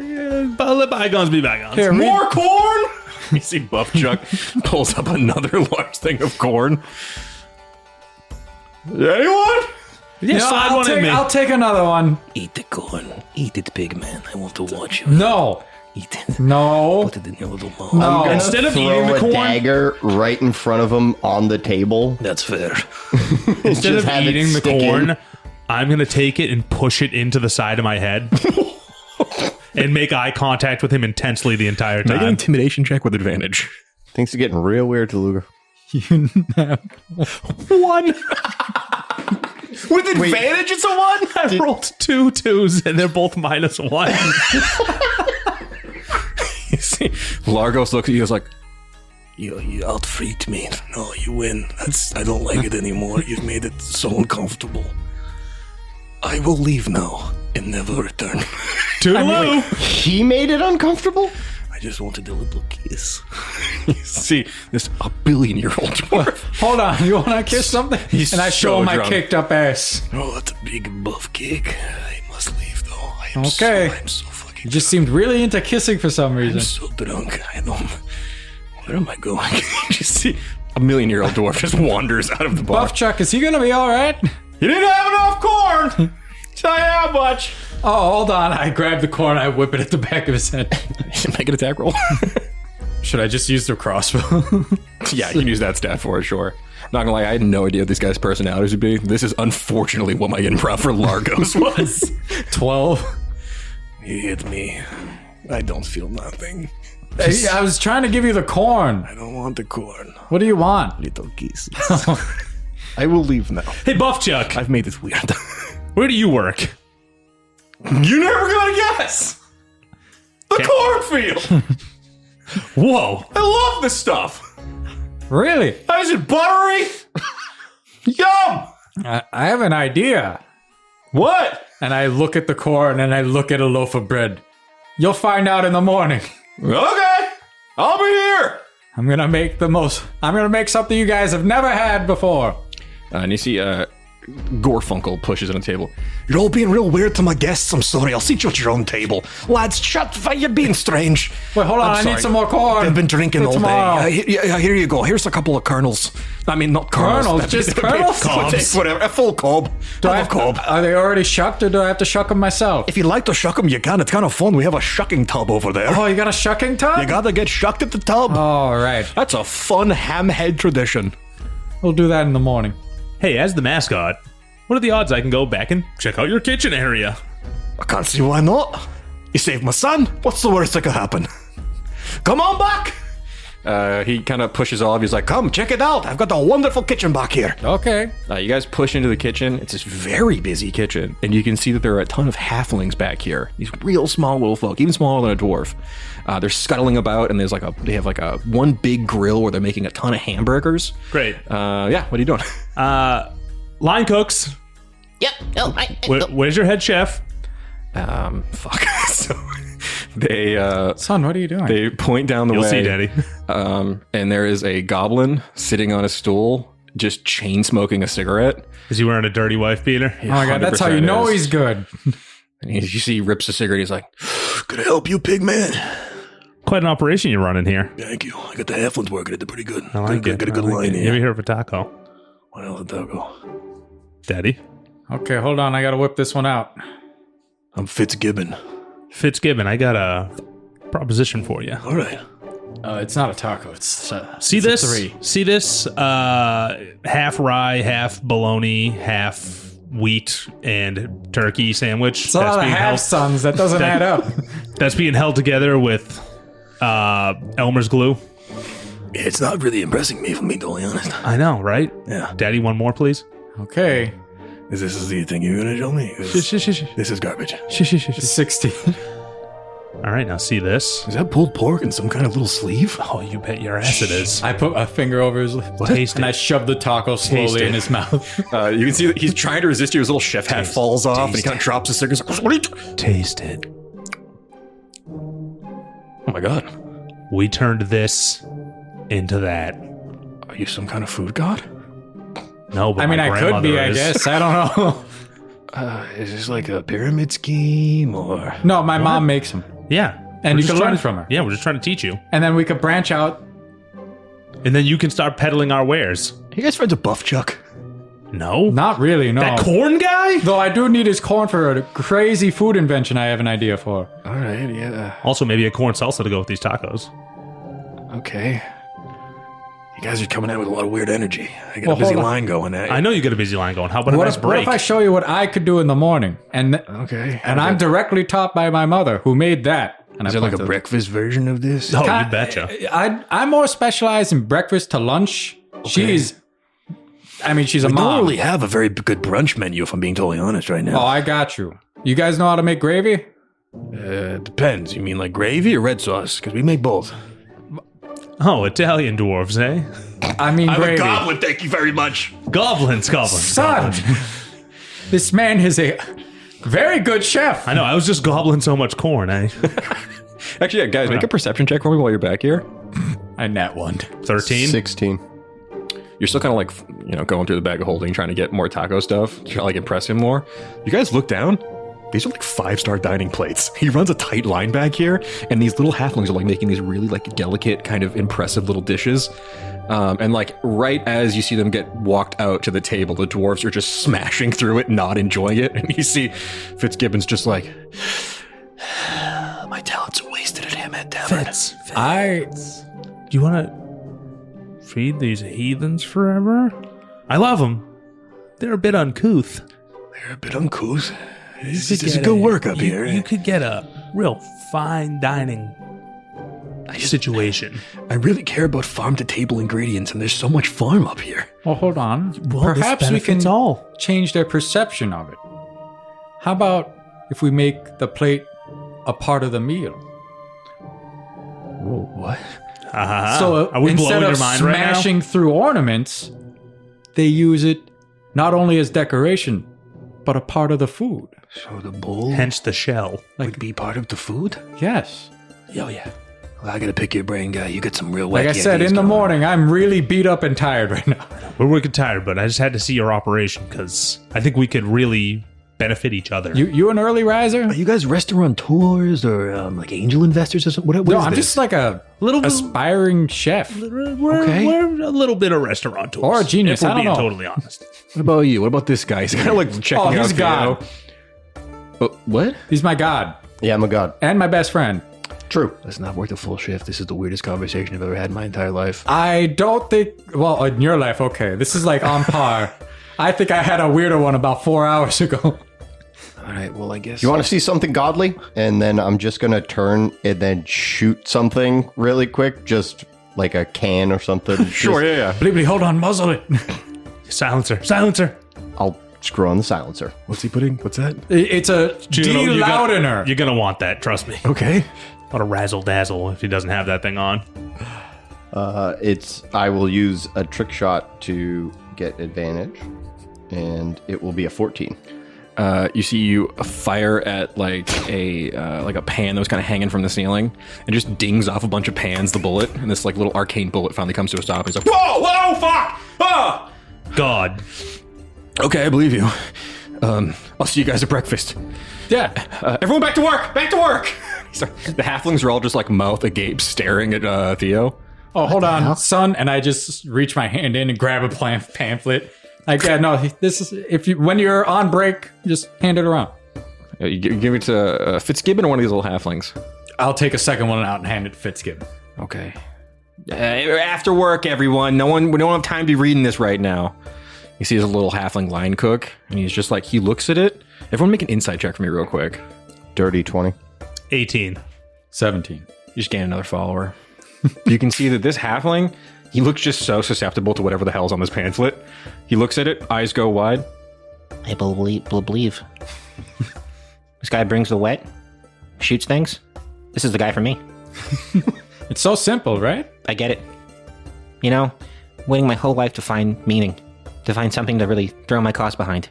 But let bygones be bygones. Here, More corn! You see Buff Chuck pulls up another large thing of corn. Anyone? Yeah, slide one in me. I'll take another one. Eat the corn. Eat it, pig man. I want to watch you. No. Eat it. No. Put it in your little mouth. No. Instead of Throw eating the a corn, dagger right in front of him on the table. That's fair. instead Just of have it eating the stick in. corn, I'm going to take it and push it into the side of my head. And make eye contact with him intensely the entire Make an time. intimidation check with advantage. Things are getting real weird, Tooluuga. 1. With advantage, it's a 1? I rolled 2 2s and they're both -1. You see, Largos looks at you and is like, you out-freaked me. No, you win. I don't like it anymore. You've made it so uncomfortable. I will leave now and never return. Toodaloo! He made it uncomfortable? I just wanted a little kiss. You see, this 1 billion-year-old dwarf. Hold on. You want to kiss something? He's and I show so him my drunk. kicked up ass. Oh, that's a big buff kick. I must leave, though. I'm Okay. so fucking You just seemed really into kissing for some I'm reason. so drunk. I don't... Where am I going? You see, 1 million-year-old dwarf just wanders out of the bar. Buff Chuck, is he going to be all right? You didn't have enough corn! Tell you how much! Oh, hold on. I grab the corn. I whip it at the back of his head. Make an attack roll. Should I just use the crossbow? Yeah, you can use that stat for it, sure. Not gonna lie, I had no idea what these guys' personalities would be. This is unfortunately what my improv for Largos was. 12. You hit me. I don't feel nothing. Hey, I was trying to give you the corn. I don't want the corn. What do you want? Little geese. I will leave now. Hey, Buffchuck, I've made it weird. where do you work? You're never gonna guess! The cornfield! Whoa. I love this stuff! Really? Is it buttery? Yum! I have an idea. What? And I look at the corn and I look at a loaf of bread. You'll find out in the morning. Okay, I'll be here! I'm gonna make something you guys have never had before. And you see, Gorfunkel pushes on the table. You're all being real weird to my guests. I'm sorry. I'll seat you at your own table. Lads, shut. You're being strange. Wait, hold on, I sorry. need some more corn. I've been drinking For all tomorrow. day. Here you go. Here's a couple of kernels. I mean, not kernels. Kernels? Just kernels? Cobs. Whatever. A full cob. Have a cob. Are they already shucked or do I have to shuck them myself? If you like to shuck them, you can. It's kind of fun. We have a shucking tub over there. Oh, you got a shucking tub? You gotta get shucked at the tub. All right. That's a fun hamhead tradition. We'll do that in the morning. Hey, as the mascot, what are the odds I can go back and check out your kitchen area? I can't see why not. You saved my son. What's the worst that could happen? Come on back. He kind of pushes off. He's like, Come, check it out. I've got a wonderful kitchen back here. Okay. you guys push into the kitchen. It's this very busy kitchen, and you can see that there are a ton of halflings back here. These real small little folk, even smaller than a dwarf. They're scuttling about, and they have a one big grill where they're making a ton of hamburgers. Great. Yeah, what are you doing? Line cooks. Yep. Oh, right. Where's your head chef? Fuck. So they Son, what are you doing? they point down the You'll way. see, Daddy. And there is a goblin sitting on a stool, just chain smoking a cigarette. Is he wearing a dirty wife beater? Oh my god, that's how you 100% know is. he's good. And you see he rips a cigarette. He's like, Could I help you, pig man? Quite an operation you're running here. Thank you. I got the halflings working. They're pretty good. I like it. Got a good I like line it. You ever here. hear of a taco? What else did that go? Daddy? Okay, hold on. I gotta whip this one out. I'm Fitzgibbon. Fitzgibbon, I got a proposition for you. All right. It's not a taco. It's See it's a this? 3. See this? Half rye, half bologna, half wheat and turkey sandwich. It's a lot of half sons. That doesn't add up. That's being held together with Elmer's glue. It's not really impressing me, if I'm being totally honest. I know, right? Yeah. Daddy, one more, please. Okay. Is this the thing you're gonna show me? 'Cause This is garbage. 16. All right, now see this. Is that pulled pork in some kind of little sleeve? Oh, you bet your ass it is. I put a finger over his lip. Taste And it. I shoved the taco slowly it. in his mouth. you can see that he's trying to resist you. His little chef hat falls off, and he kind of drops his cigarette. He's like, what are you doing? Taste it. Oh my god. We turned this into that. Are you some kind of food god? No, but I mean, my I could be, grandmother I is. guess. I don't know. Is this like a pyramid scheme or? No, my mom makes them. Yeah. And We're you just can trying learn to- from her. Yeah, we're just trying to teach you. And then we could branch out. And then you can start peddling our wares. Are you guys friends with Buff Chuck? No. Not really, no. That corn guy? Though I do need his corn for a crazy food invention I have an idea for. All right, yeah, Also, maybe a corn salsa to go with these tacos. okay. You guys are coming out with a lot of weird energy. I got Well, a busy hold on. line going at you. I know you got a busy line going. How about a What nice if, what break? if I show you what I could do in the morning? And Okay. I'm directly taught by my mother, who made that. And Is I there like point a to- breakfast version of this? Oh, you Ki- betcha. I'm more specialized in breakfast to lunch. She's a We don't mom. really have a very good brunch menu, if I'm being totally honest right Oh, now. I got you. You guys know how to make gravy? Depends. You mean like gravy or red sauce? Because we make both. Oh, Italian dwarves, eh? I mean gravy. thank you very much. Goblins. Son, this man is a very good chef. I know, I was just gobbling so much corn, eh? Actually, yeah, guys, make a perception check for me while you're back here. I net one. 13? 16. You're still kind of like, going through the bag of holding, trying to get more taco stuff, trying to like impress him more. You guys look down. These are like 5-star dining plates. He runs a tight line back here, and these little halflings are like making these really like delicate, kind of impressive little dishes. And like right as you see them get walked out to the table, the dwarves are just smashing through it, not enjoying it. And you see Fitzgibbon's just like, My talents are wasted at Hamhead Tavern. Do you want to feed these heathens forever? I love them. They're a bit uncouth. They're a bit uncouth. This You could is get good work up here. You could get a real fine dining situation. I really care about farm-to-table ingredients, and there's so much farm up here. Well, hold on. Well, this Perhaps we can benefits all. change their perception of it. How about if we make the plate a part of the meal? Whoa, what? So Are we instead blowing of your mind right now? smashing through ornaments, they use it not only as decoration, but a part of the food. So the bowl Hence the shell. would be part of the food? Yes. Oh, yeah. Well, I gotta pick your brain, guy. You got some real Like wacky I said, ideas in the going on. morning, I'm really beat up and tired right now. We're wicked tired, but I just had to see your operation because I think we could really benefit each other. You an early riser? Are you guys restaurateurs or like angel investors or something? What No, is I'm this? just like a Little- aspiring chef we're, Okay. we're a little bit of restaurateurs. Or a genius, If we're I don't being know. totally honest. What about you? What about this guy? He's kind of like checking out. he's a god. Theo. What? He's my god Yeah, I'm a god. and my best friend. True. Let's not work the full shift. This is the weirdest conversation I've ever had in my entire life. I don't think. Well, in your life, okay. This is like on par. I think I had a weirder one about 4 hours ago. All right, well, I guess. You want to see something godly? And then I'm just going to turn and then shoot something really quick, just like a can or something. Sure, yeah. Bleeply, hold on, muzzle it. Silencer. I'll screw on the silencer. What's he putting? What's that? It's a You're de-loudener. You're gonna want that, trust me. Okay. What a razzle dazzle if he doesn't have that thing on. I will use a trick shot to get advantage, and it will be a 14. You see you fire at like a pan that was kind of hanging from the ceiling, and just dings off a bunch of pans. The bullet, and this like little arcane bullet finally comes to a stop. He's like, "Whoa, fuck! Ah!" God. Okay, I believe you. I'll see you guys at breakfast. Yeah. Everyone, back to work! Back to work! The halflings are all just like mouth agape, staring at Theo. Oh, hold on, son. And I just reach my hand in and grab a pamphlet. Like, yeah, no, this is when you're on break, just hand it around. You give it to Fitzgibbon or one of these little halflings. I'll take a second one out and hand it to Fitzgibbon. Okay. After work, everyone. We don't have time to be reading this right now. He sees a little halfling line cook, and he's just like, he looks at it. Everyone make an insight check for me real quick. Dirty 20. 18. 17. You just gain another follower. You can see that this halfling, he looks just so susceptible to whatever the hell's on this pamphlet. He looks at it, eyes go wide. I believe. This guy brings the wet, shoots things. This is the guy for me. It's so simple, right? I get it. You know, waiting my whole life to find meaning, to find something to really throw my cause behind.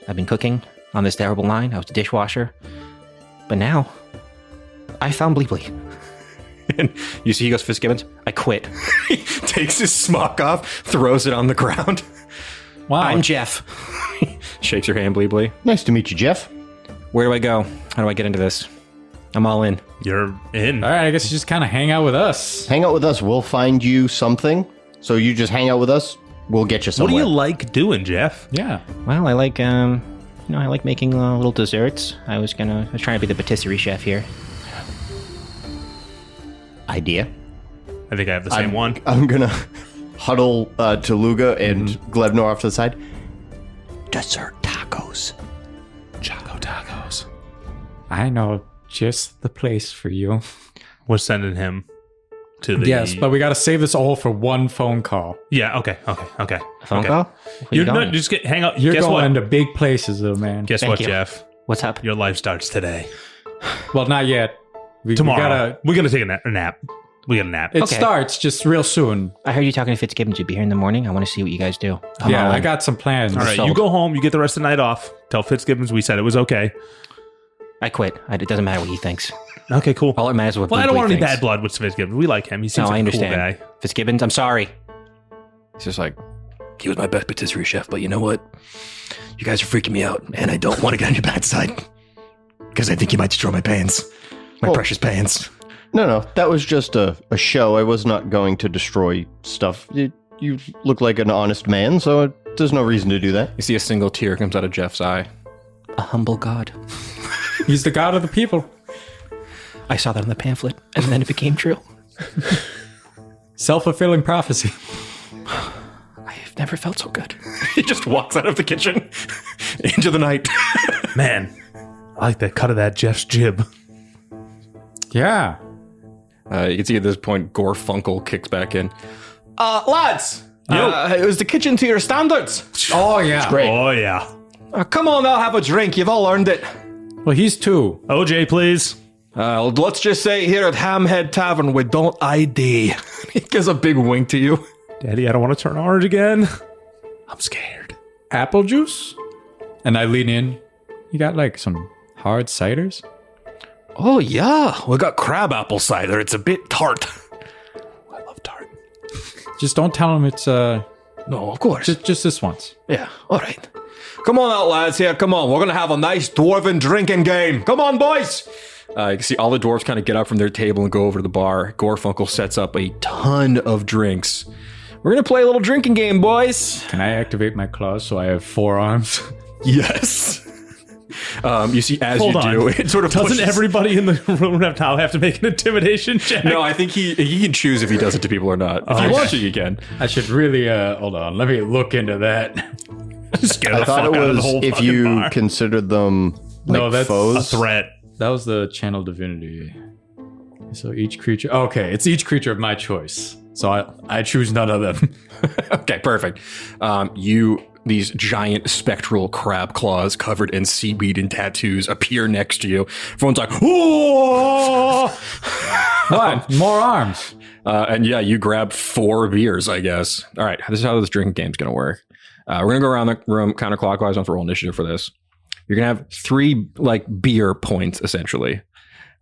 I've been cooking on this terrible line. I was the dishwasher. But now, I found Bleeply. And you see he goes, Fitzgibbons, I quit. He takes his smock off, throws it on the ground. Wow. I'm Jeff. Shakes your hand, Bleebly. Nice to meet you, Jeff. Where do I go? How do I get into this? I'm all in. You're in. All right, I guess you just kind of hang out with us. Hang out with us. We'll find you something. So you just hang out with us. We'll get you What do somewhere. you like doing, Jeff? Yeah. Well, I like, I like making little desserts. I was trying to be the patisserie chef here. Idea. I think I have the same one. I'm going to huddle Tooluuga and Glebnor off to the side. Dessert tacos. Choco tacos. I know just the place for you. We're sending him to the... Yes, but we got to save this all for one phone call. Yeah, okay. Phone Okay. call? Where you You're going? not, just hang out. You're Guess going what? to big places, little man. Guess Thank what, you. Jeff? What's up? Your life starts today. Well, not yet. We Tomorrow. We're going to take a nap. We got a nap. It Okay. starts just real soon. I heard you talking to Fitzgibbons. You'll be here in the morning. I want to see what you guys do. Yeah, I got some plans. All right, you sold. go home. You get the rest of the night off. Tell Fitzgibbons we said it was okay. I quit. It doesn't matter what he thinks. Okay, cool. All it matters is what Well, I don't Bleebly want any thinks. bad blood with Fitzgibbons. We like him. He seems No, like I a understand. cool guy. Fitzgibbons, I'm sorry. He's just like, He was my best patisserie chef, but you know what? You guys are freaking me out, and I don't want to get on your bad side. Because I think you might destroy my pants. My precious pants. No, that was just a show. I was not going to destroy stuff. You look like an honest man, so there's no reason to do that. you see a single tear comes out of Jeff's eye. A humble god. He's the god of the people. I saw that on the pamphlet, and then it became true. Self-fulfilling prophecy. I've never felt so good. He just walks out of the kitchen into the night. Man, I like that cut of that Jeff's jib. Yeah. You can see at this point, Gorfunkel kicks back in. Lads, it was the kitchen to your standards. Oh, yeah. Great. Oh, yeah. Come on now, have a drink. You've all earned it. Well, he's 2. OJ, please. Let's just say here at Hamhead Tavern, we don't ID. He gives a big wink to you. Daddy, I don't want to turn orange again. I'm scared. Apple juice? And I lean in. You got like some hard ciders? Oh, yeah. We got crab apple cider. It's a bit tart. I love tart. Just don't tell him it's No, of course. just this once. Yeah, all right. Come on out, lads. Here, come on. We're going to have a nice dwarven drinking game. Come on, boys. You can see all the dwarves kind of get up from their table and go over to the bar. Gorfunkel sets up a ton of drinks. We're going to play a little drinking game, boys. Can I activate my claws so I have 4 arms? Yes. You see, as Hold you on. do, it sort of Doesn't pushes... everybody in the room now have to make an intimidation check? No, I think he can choose if he does it to people or not. If he wants to, you can. I should really, hold on. Let me look into that. Scare I the thought fuck it out of the was whole if fucking you bar. considered them like No, that's foes. A threat. That was the channel divinity. So each creature... Okay, it's each creature of my choice. So I choose none of them. Okay, perfect. These giant spectral crab claws covered in seaweed and tattoos appear next to you. Everyone's like, "Whoa!" What? More arms. And yeah, you grab 4 beers, I guess. All right, this is how this drinking game's going to work. We're going to go around the room counterclockwise on for roll initiative for this. You're going to have 3 beer points, essentially.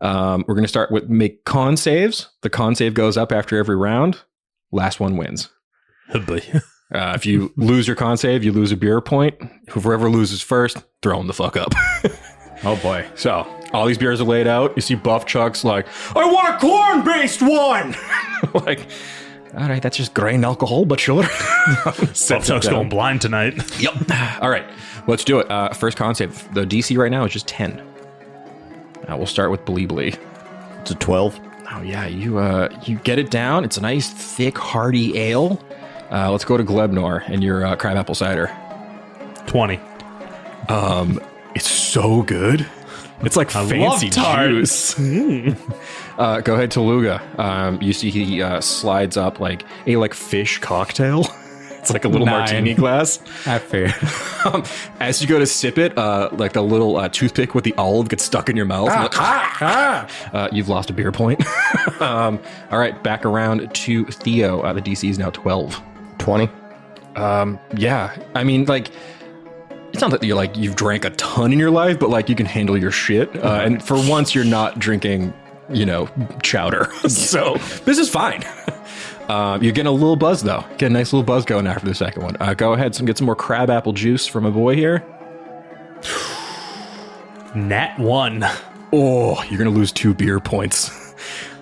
We're going to start with make con saves. The con save goes up after every round. Last one wins. Oh boy. If you lose your con save, you lose a beer point. Whoever loses first, throw them the fuck up. Oh boy. So, all these beers are laid out. You see Buff Chuck's like, I want a corn-based one! Like, all right, that's just grain alcohol, but sure. Buff Chuck's going blind tonight. Yep. All right, let's do it. First con save. The DC right now is just 10. We'll start with Bleebly. It's a 12. Oh yeah, you get it down. It's a nice, thick, hearty ale. Let's go to Glebnor and your crabapple cider. 20. It's so good. It's like fancy tart. juice. Go ahead, Tooluuga. You see he slides up like a fish cocktail. It's like a little 9. martini glass. I fear. As you go to sip it, like the little toothpick with the olive gets stuck in your mouth. You've lost a beer point. All right, back around to Theo. The DC is now 12. 20. Yeah, I mean, it's not that you've drank a ton in your life, but you can handle your shit. And for once, you're not drinking, chowder. So this is fine. You're getting a little buzz though. Get a nice little buzz going after the second one. Go ahead, get some more crab apple juice from a boy here. Nat 1. Oh, you're gonna lose 2 beer points.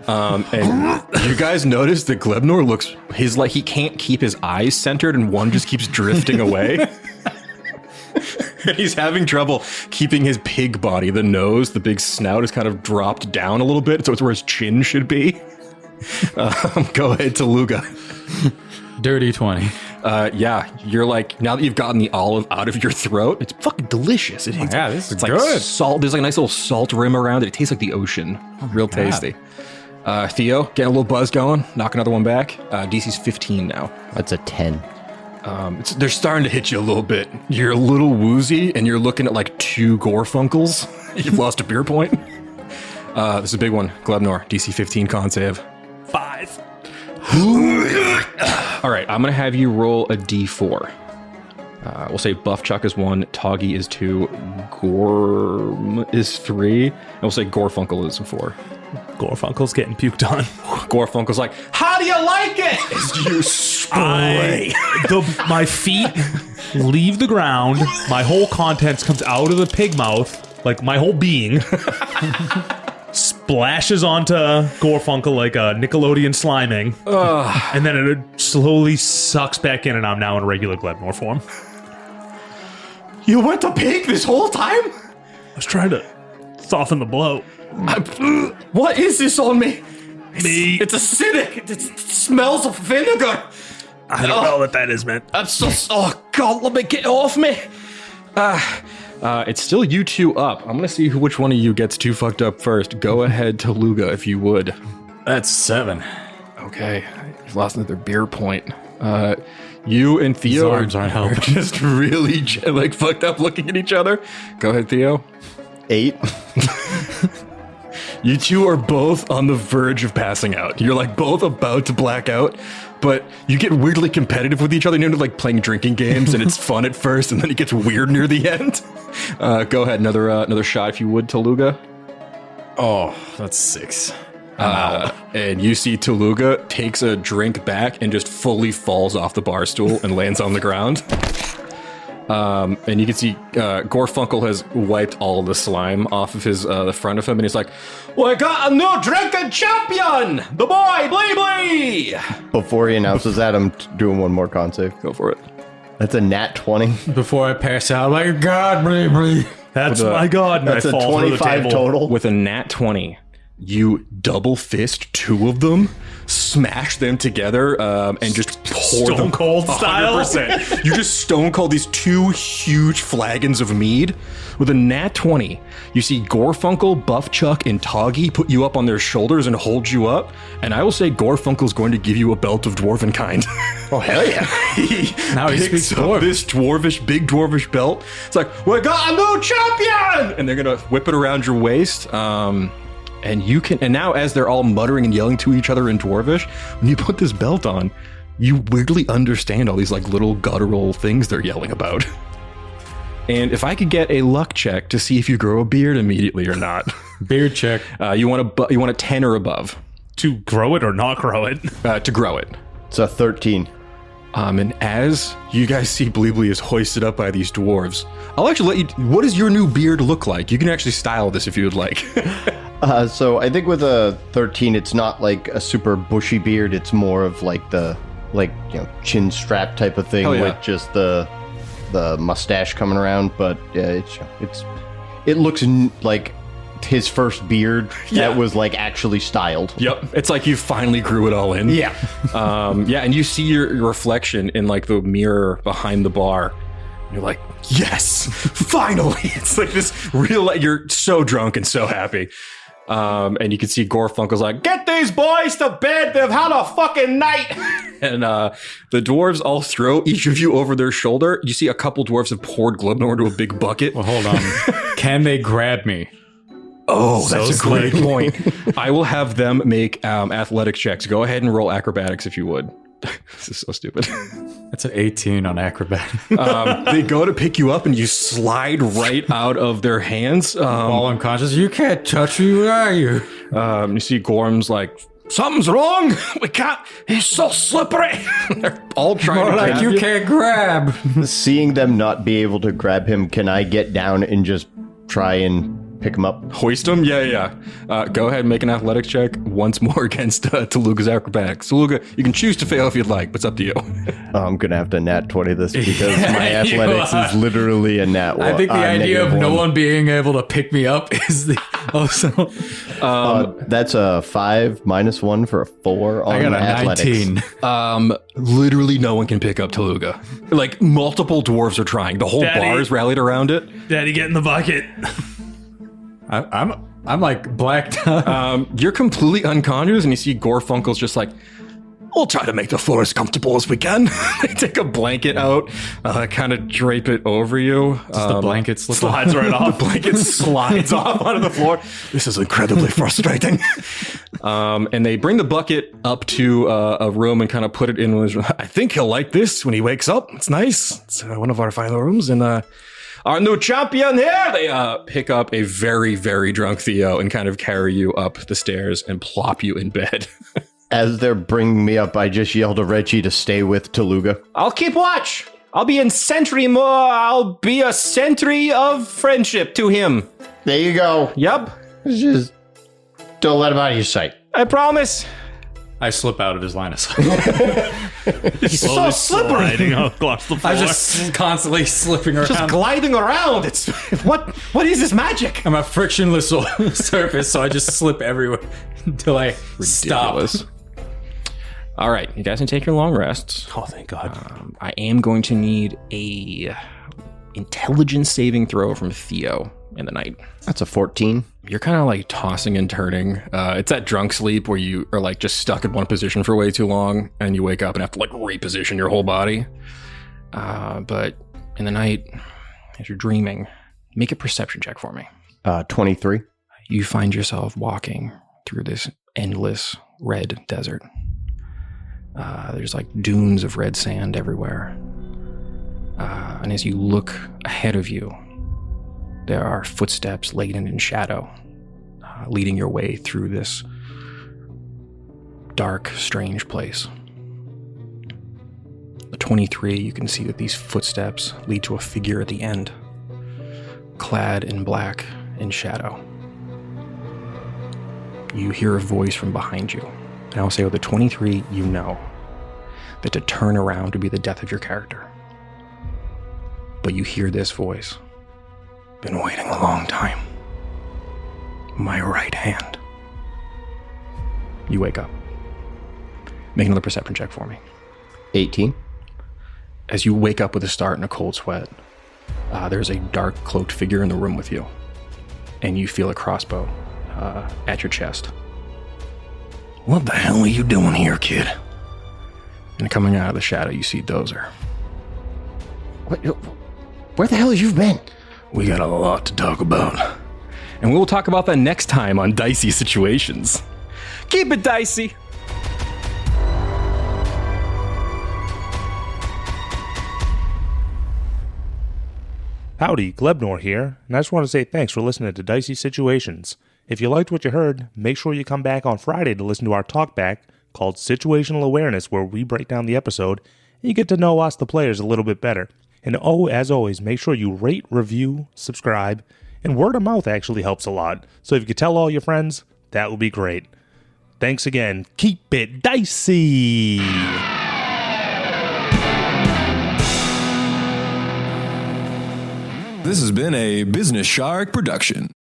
And you guys notice that Glebnor looks he can't keep his eyes centered, and one just keeps drifting away. He's having trouble keeping his pig body. The nose, the big snout, is kind of dropped down a little bit, so it's where his chin should be. Go ahead, Tooluuga. Dirty 20. Yeah, you're now that you've gotten the olive out of your throat, it's fucking delicious. Yeah, this is it's good. like salt. There's a nice little salt rim around it. It tastes like the ocean. Real tasty. Theo, getting a little buzz going. Knock another one back. DC's 15 now. That's a 10. They're starting to hit you a little bit. You're a little woozy, and you're looking at 2 Gorfunkels. You've lost a beer point. This is a big one. Glebnor, DC 15 con save. 5. All right, I'm going to have you roll a D4. We'll say Buff Chuck is 1, Toggy is 2, Gorm is 3, and we'll say Gorfunkel is 4. Gorfunkel's getting puked on. Gorfunkel's like, how do you like it? As you spray. My feet leave the ground. My whole contents comes out of the pig mouth. My whole being. Splashes onto Gorfunkel like a Nickelodeon sliming. And then it slowly sucks back in, and I'm now in regular Glebnor form. You went to pig this whole time? I was trying to soften the blow. What is this on me? Me. It's acidic. It smells of vinegar. I don't know what that is, man. I'm so. Oh God, let me get it off me. It's still you two up. I'm gonna see which one of you gets too fucked up first. Go ahead, Tooluuga, if you would. That's 7. Okay, you've lost another beer point. You and Theo are arms aren't helping. just really like fucked up looking at each other. Go ahead, Theo. 8. You two are both on the verge of passing out. You're like both about to black out, but you get weirdly competitive with each other. You end up like playing drinking games, and it's fun at first, and then it gets weird near the end. Go ahead, another shot if you would, Tooluuga. Oh, that's 6. And you see Tooluuga takes a drink back and just fully falls off the bar stool and lands on the ground. And you can see Gorfunkel has wiped all of the slime off of his the front of him, and he's like, "We got a new drinking champion, the boy Blee Blee." Before he announces that, I'm doing one more con save. Go for it. That's a nat 20. Before I pass out, like, God, breathe. That's my god. And That's I a fall through the 25 table. total. With a nat 20, you double fist 2 of them, smash them together, and just pour Stone them Cold style? 100%. You just stone cold these 2 huge flagons of mead. With a nat 20, you see Gorfunkel, Buffchuck, and Toggy put you up on their shoulders and hold you up. And I will say Gorfunkel's going to give you a belt of dwarven kind. Oh, hell yeah. He Now he picks speaks up dwarf. this big dwarvish belt. It's like, we got a new champion! And they're gonna whip it around your waist. And now as they're all muttering and yelling to each other in dwarvish, when you put this belt on, you weirdly understand all these like little guttural things they're yelling about. And if I could get a luck check to see if you grow a beard immediately or not. Beard check. You want a 10 or above To grow it or not grow it. to grow it. It's a 13. And as you guys see Blee Blee is hoisted up by these dwarves, I'll actually let you... What does your new beard look like? You can actually style this if you would like. So I think with a 13, it's not like a super bushy beard. It's more of like the chin strap type of thing Hell yeah. with just the mustache coming around. But yeah, it looks like his first beard that was like actually styled. Yep. It's like you finally grew it all in. Yeah. And you see your reflection in like the mirror behind the bar. And you're like, yes, finally. It's like this real, you're so drunk and so happy. And you can see Gorfunkel's like, get these boys to bed. They've had a fucking night. And the dwarves all throw each of you over their shoulder. You see a couple dwarves have poured Glebnor into a big bucket. Well, hold on. Can they grab me? Oh, that's So a great slick. point. I will have them make athletics checks. Go ahead and roll acrobatics if you would. This is so stupid. That's an 18 on acrobat. They go to pick you up and you slide right out of their hands. Fall unconscious. You can't touch me. Where are you? You see Gorm's like, something's wrong. We can't. He's so slippery. They're all trying More to like grab you can't grab. Seeing them not be able to grab him, can I get down and just try and pick him up? Hoist him? Yeah. Go ahead and make an athletics check once more against Tooluuga's acrobatics. Tooluuga, you can choose to fail if you'd like, but it's up to you. I'm gonna have to nat 20 this because my athletics is literally a nat 1. I think the idea of no -1. one being able to pick me up is the also. That's a 5 -1 for a 4 on I got a athletics. 19. Literally no one can pick up Tooluuga. Like, multiple dwarves are trying. The whole Daddy. bar is rallied around it. Daddy, get in the bucket. I'm like blacked out. You're completely unconscious, and you see Gorfunkel's just like, we'll try to make the floor as comfortable as we can. They take a blanket out, kind of drape it over you. the blanket slip off. Slides right off. The blanket slides off onto the floor. This is incredibly frustrating. And they bring the bucket up to a room and kind of put it in his room. I think he'll like this when he wakes up. It's nice. It's one of our final rooms. And our new champion here. They pick up a very, very drunk Theo and kind of carry you up the stairs and plop you in bed. As they're bringing me up, I just yell to Reggie to stay with Tooluuga. I'll keep watch. I'll be in sentry more. I'll be a sentry of friendship to him. There you go. Yep. Just don't let him out of your sight. I promise. I slip out of his line of sight. He's so slippery. Sliding across the floor. I'm just constantly slipping around. Just gliding around. It's what is this magic? I'm a frictionless surface, so I just slip everywhere. until I stop. Ridiculous. All right, you guys can take your long rests. Oh, thank God. I am going to need a intelligence saving throw from Theo in the night. That's a 14. You're kind of like tossing and turning. It's that drunk sleep where you are like just stuck in one position for way too long and you wake up and have to like reposition your whole body. But in the night, as you're dreaming, make a perception check for me. 23. You find yourself walking through this endless red desert. There's like dunes of red sand everywhere. And as you look ahead of you, there are footsteps laden in shadow, leading your way through this dark, strange place. The 23, you can see that these footsteps lead to a figure at the end, clad in black in shadow. You hear a voice from behind you. And I'll say with the 23, you know that to turn around would be the death of your character. But you hear this voice. Been waiting a long time. My right hand. You wake up. Make another perception check for me. 18. As you wake up with a start and a cold sweat, there's a dark cloaked figure in the room with you. And you feel a crossbow at your chest. What the hell are you doing here, kid? And coming out of the shadow, you see Dozer. Where the hell have you been? We got a lot to talk about. And we will talk about that next time on Dicey Situations. Keep it dicey! Howdy, Glebnor here, and I just want to say thanks for listening to Dicey Situations. If you liked what you heard, make sure you come back on Friday to listen to our talkback called Situational Awareness, where we break down the episode and you get to know us, the players, a little bit better. And as always, make sure you rate, review, subscribe, and word of mouth actually helps a lot. So if you could tell all your friends, that would be great. Thanks again. Keep it dicey! This has been a Business Shark production.